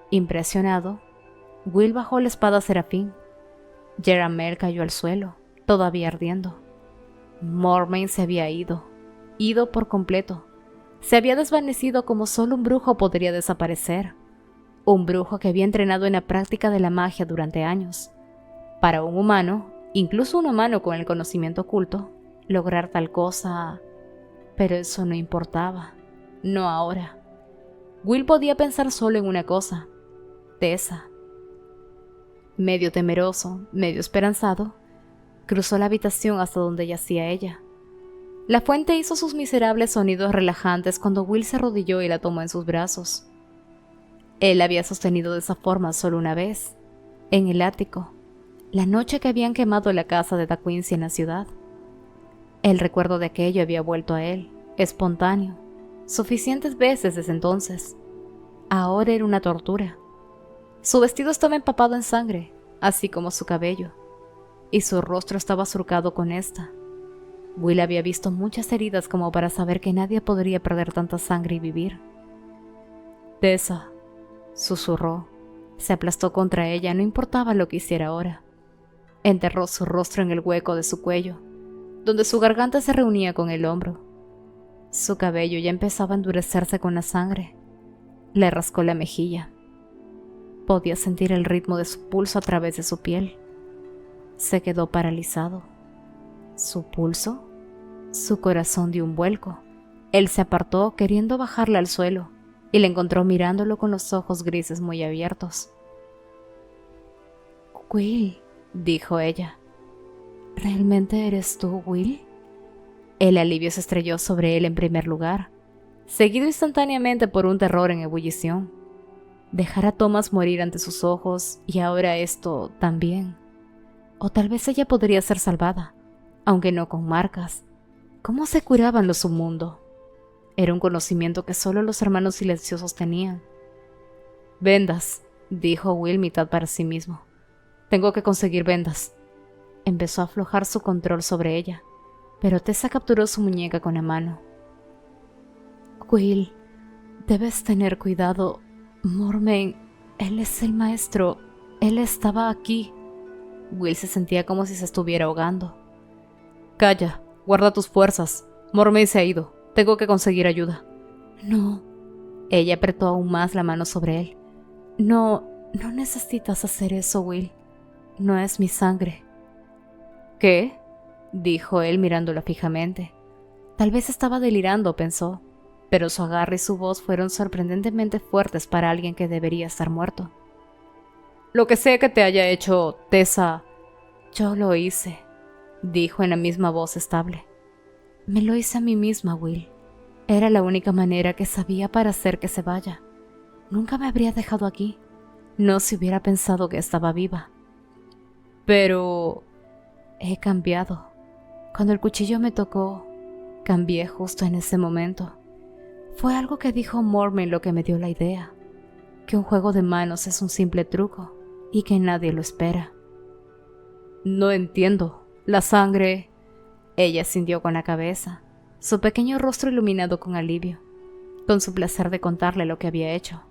Impresionado, Will bajó la espada Serafín. Jerahmel cayó al suelo, todavía ardiendo. Mormon se había ido por completo. Se había desvanecido como solo un brujo podría desaparecer. Un brujo que había entrenado en la práctica de la magia durante años. Para un humano, incluso un humano con el conocimiento oculto, lograr tal cosa... Pero eso no importaba. No ahora. Will podía pensar solo en una cosa: Tessa. Medio temeroso, medio esperanzado, cruzó la habitación hasta donde yacía ella. La fuente hizo sus miserables sonidos relajantes cuando Will se arrodilló y la tomó en sus brazos. Él la había sostenido de esa forma solo una vez, en el ático, la noche que habían quemado la casa de Da Quincy en la ciudad. El recuerdo de aquello había vuelto a él, espontáneo, suficientes veces desde entonces. Ahora era una tortura. Su vestido estaba empapado en sangre, así como su cabello, y su rostro estaba surcado con esta. Will había visto muchas heridas como para saber que nadie podría perder tanta sangre y vivir. Tessa, susurró. Se aplastó contra ella, no importaba lo que hiciera ahora. Enterró su rostro en el hueco de su cuello, donde su garganta se reunía con el hombro. Su cabello ya empezaba a endurecerse con la sangre. Le rascó la mejilla. Podía sentir el ritmo de su pulso a través de su piel. Se quedó paralizado. ¿Su pulso? Su corazón dio un vuelco. Él se apartó queriendo bajarla al suelo y la encontró mirándolo con los ojos grises muy abiertos. «Will», dijo ella. «¿Realmente eres tú, Will?» El alivio se estrelló sobre él en primer lugar, seguido instantáneamente por un terror en ebullición. Dejar a Thomas morir ante sus ojos y ahora esto también. O tal vez ella podría ser salvada, aunque no con marcas. ¿Cómo se curaban los submundo? Era un conocimiento que solo los hermanos silenciosos tenían. «Vendas», dijo Will mitad para sí mismo. «Tengo que conseguir vendas». Empezó a aflojar su control sobre ella, pero Tessa capturó su muñeca con la mano. «Will, debes tener cuidado. Mormon, él es el maestro. Él estaba aquí». Will se sentía como si se estuviera ahogando. «Calla, guarda tus fuerzas. Mormon se ha ido. Tengo que conseguir ayuda». «No». Ella apretó aún más la mano sobre él. No necesitas hacer eso, Will. No es mi sangre». «¿Qué?», dijo él mirándola fijamente. Tal vez estaba delirando, pensó, pero su agarre y su voz fueron sorprendentemente fuertes para alguien que debería estar muerto. «Lo que sea que te haya hecho, Tessa». «Yo lo hice», dijo en la misma voz estable. «Me lo hice a mí misma, Will. Era la única manera que sabía para hacer que se vaya. Nunca me habría dejado aquí, no si hubiera pensado que estaba viva». «Pero...» «He cambiado. Cuando el cuchillo me tocó, cambié justo en ese momento. Fue algo que dijo Mormon lo que me dio la idea, que un juego de manos es un simple truco y que nadie lo espera». «No entiendo. La sangre...» Ella asintió con la cabeza, su pequeño rostro iluminado con alivio, con su placer de contarle lo que había hecho.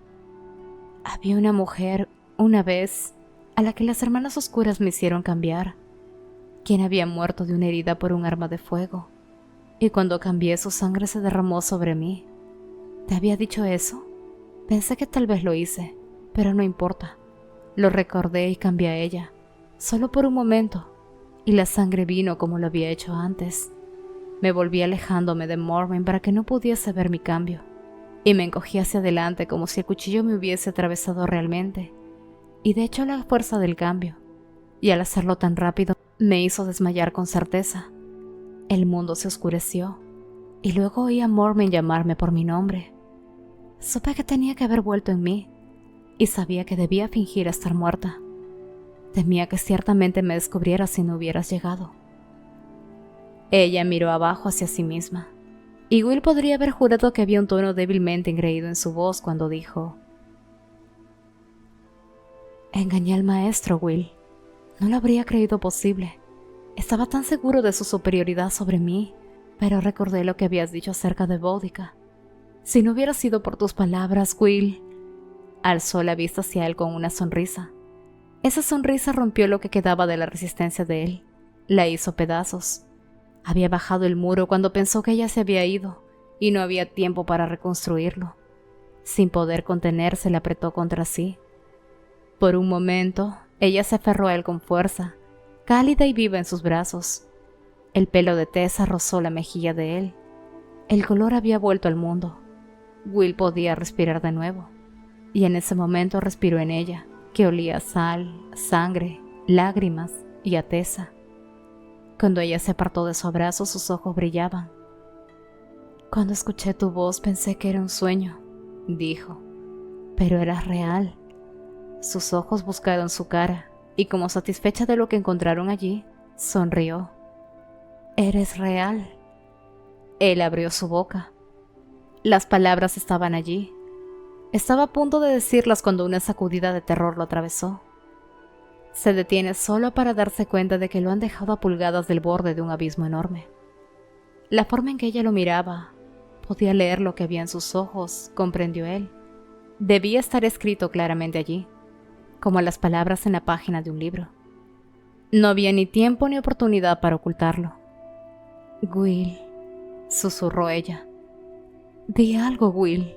«Había una mujer, una vez, a la que las hermanas oscuras me hicieron cambiar, quien había muerto de una herida por un arma de fuego, y cuando cambié su sangre se derramó sobre mí. ¿Te había dicho eso? Pensé que tal vez lo hice, pero no importa. Lo recordé y cambié a ella, solo por un momento, y la sangre vino como lo había hecho antes. Me volví alejándome de Mormon para que no pudiese ver mi cambio, y me encogí hacia adelante como si el cuchillo me hubiese atravesado realmente, y de hecho la fuerza del cambio, y al hacerlo tan rápido, me hizo desmayar con certeza. El mundo se oscureció, y luego oí a Mormon llamarme por mi nombre. Supe que tenía que haber vuelto en mí, y sabía que debía fingir estar muerta. Temía que ciertamente me descubriera si no hubieras llegado». Ella miró abajo hacia sí misma, y Will podría haber jurado que había un tono débilmente engreído en su voz cuando dijo: «Engañé al maestro, Will. No lo habría creído posible. Estaba tan seguro de su superioridad sobre mí. Pero recordé lo que habías dicho acerca de Boudica. Si no hubiera sido por tus palabras, Will. Alzó la vista hacia él con una sonrisa. Esa sonrisa rompió lo que quedaba de la resistencia de él. La hizo pedazos. Había bajado el muro cuando pensó que ella se había ido y no había tiempo para reconstruirlo. Sin poder contenerse, la apretó contra sí. Por un momento, ella se aferró a él con fuerza, cálida y viva en sus brazos. El pelo de Tessa rozó la mejilla de él. El color había vuelto al mundo. Will podía respirar de nuevo. Y en ese momento respiró en ella, que olía a sal, sangre, lágrimas y a Tessa. Cuando ella se apartó de su abrazo, sus ojos brillaban. Cuando escuché tu voz pensé que era un sueño, dijo, pero eras real. Sus ojos buscaron su cara, y como satisfecha de lo que encontraron allí, sonrió. Eres real. Él abrió su boca. Las palabras estaban allí. Estaba a punto de decirlas cuando una sacudida de terror lo atravesó. Se detiene solo para darse cuenta de que lo han dejado a pulgadas del borde de un abismo enorme. La forma en que ella lo miraba, podía leer lo que había en sus ojos, comprendió él. Debía estar escrito claramente allí, como las palabras en la página de un libro. No había ni tiempo ni oportunidad para ocultarlo. Will, susurró ella. Di algo, Will.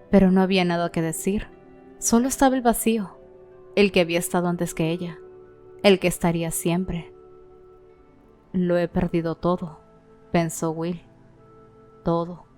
Pero no había nada que decir. Solo estaba el vacío, el que había estado antes que ella, el que estaría siempre. Lo he perdido todo, pensó Will. Todo.